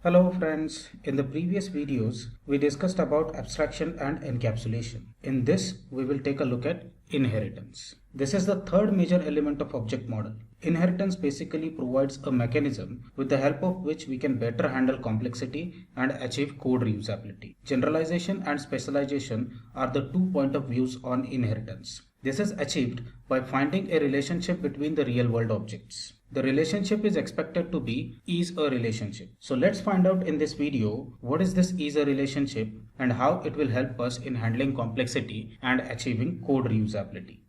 Hello friends, in the previous videos we discussed about abstraction and encapsulation. In this we will take a look at inheritance. This is the third major element of object model. Inheritance basically provides a mechanism with the help of which we can better handle complexity and achieve code reusability. Generalization and specialization are the 2 point of views on inheritance. This is achieved by finding a relationship between the real world objects. The relationship is expected to be is a relationship. So let's find out in this video what is this is a relationship and how it will help us in handling complexity and achieving code reusability.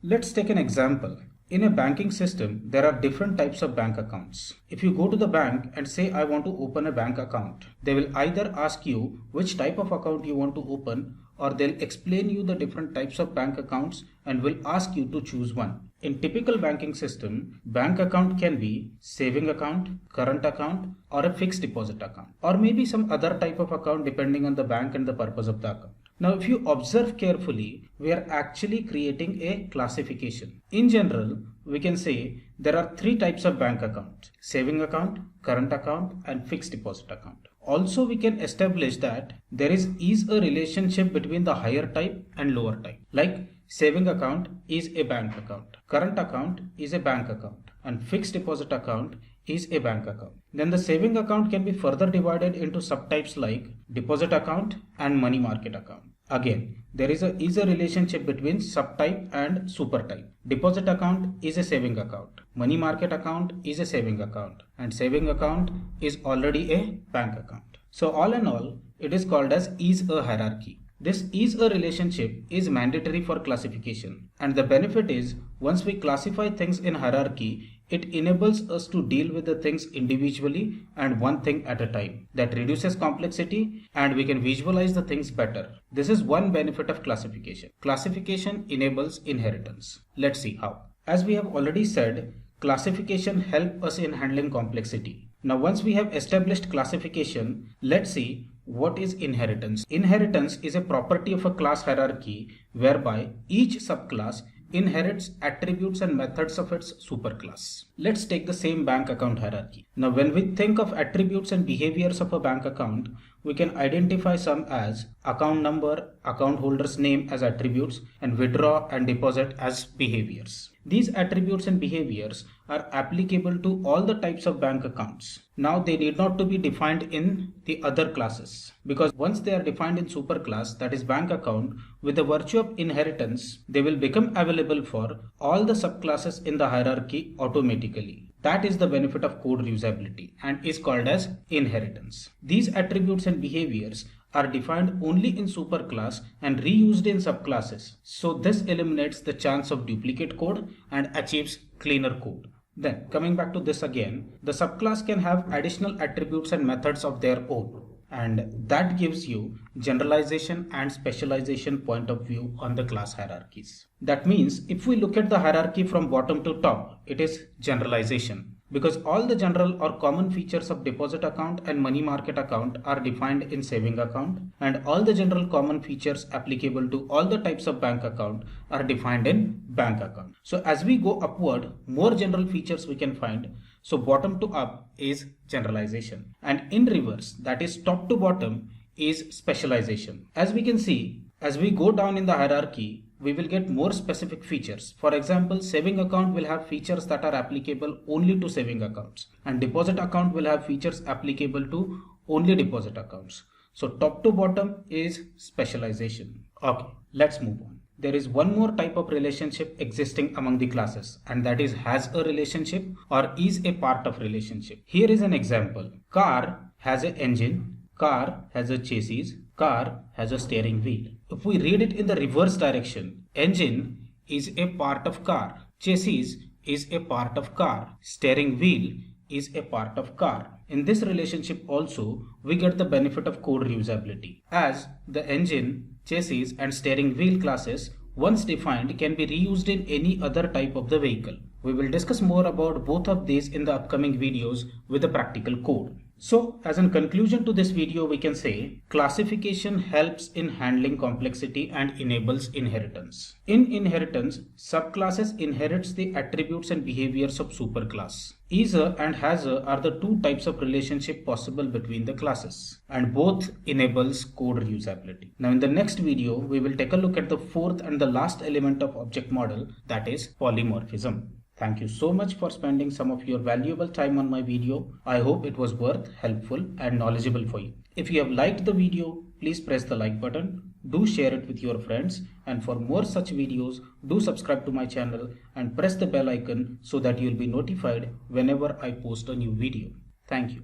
Let's take an example. In a banking system, there are different types of bank accounts. If you go to the bank and say I want to open a bank account, they will either ask you which type of account you want to open, or they'll explain you the different types of bank accounts and will ask you to choose one. In typical banking system, bank account can be saving account, current account, or a fixed deposit account, or maybe some other type of account depending on the bank and the purpose of the account. Now, if you observe carefully, we are actually creating a classification. In general, we can say there are 3 types of bank account: saving account, current account, and fixed deposit account. Also, we can establish that there is a relationship between the higher type and lower type. Like saving account is a bank account, current account is a bank account, and fixed deposit account is a bank account. Then the saving account can be further divided into subtypes like deposit account and money market account. Again, there is a relationship between subtype and supertype. Deposit account is a saving account, money market account is a saving account, and saving account is already a bank account. So all in all, it is called as is a hierarchy. This is a relationship is mandatory for classification, and the benefit is once we classify things in hierarchy, it enables us to deal with the things individually and one thing at a time. That reduces complexity and we can visualize the things better. This is one benefit of classification. Classification enables inheritance. Let's see how. As we have already said, classification helps us in handling complexity. Now once we have established classification, let's see what is inheritance. Inheritance is a property of a class hierarchy whereby each subclass inherits attributes and methods of its superclass. Let's take the same bank account hierarchy. Now when we think of attributes and behaviors of a bank account, we can identify some as account number, account holder's name as attributes, and withdraw and deposit as behaviors. These attributes and behaviors are applicable to all the types of bank accounts. Now they need not to be defined in the other classes, because once they are defined in superclass, that is bank account, with the virtue of inheritance, they will become available for all the subclasses in the hierarchy automatically. That is the benefit of code reusability and is called as inheritance. These attributes and behaviors are defined only in superclass and reused in subclasses. So this eliminates the chance of duplicate code and achieves cleaner code. Then coming back to this again, the subclass can have additional attributes and methods of their own, and that gives you generalization and specialization point of view on the class hierarchies. That means if we look at the hierarchy from bottom to top, it is generalization, because all the general or common features of deposit account and money market account are defined in saving account, and all the general common features applicable to all the types of bank account are defined in bank account. So as we go upward, more general features we can find. So bottom to up is generalization, and in reverse, that is top to bottom, is specialization. As we can see, as we go down in the hierarchy, we will get more specific features. For example, saving account will have features that are applicable only to saving accounts, and deposit account will have features applicable to only deposit accounts. So top to bottom is specialization. Okay, let's move on. There is one more type of relationship existing among the classes, and that is has a relationship or is a part of relationship. Here is an example. Car has an engine, car has a chassis, car has a steering wheel. If we read it in the reverse direction, engine is a part of car, chassis is a part of car, steering wheel is a part of car. In this relationship also, we get the benefit of code reusability, as the engine, chassis and steering wheel classes once defined can be reused in any other type of the vehicle. We will discuss more about both of these in the upcoming videos with the practical code. So, as a conclusion to this video, we can say classification helps in handling complexity and enables inheritance. In inheritance, subclasses inherits the attributes and behaviors of superclass. Is-a and has-a are the two types of relationship possible between the classes, and both enables code reusability. Now, in the next video, we will take a look at the fourth and the last element of object model, that is polymorphism. Thank you so much for spending some of your valuable time on my video. I hope it was worth, helpful and knowledgeable for you. If you have liked the video, please press the like button. Do share it with your friends, and for more such videos, do subscribe to my channel and press the bell icon so that you'll be notified whenever I post a new video. Thank you.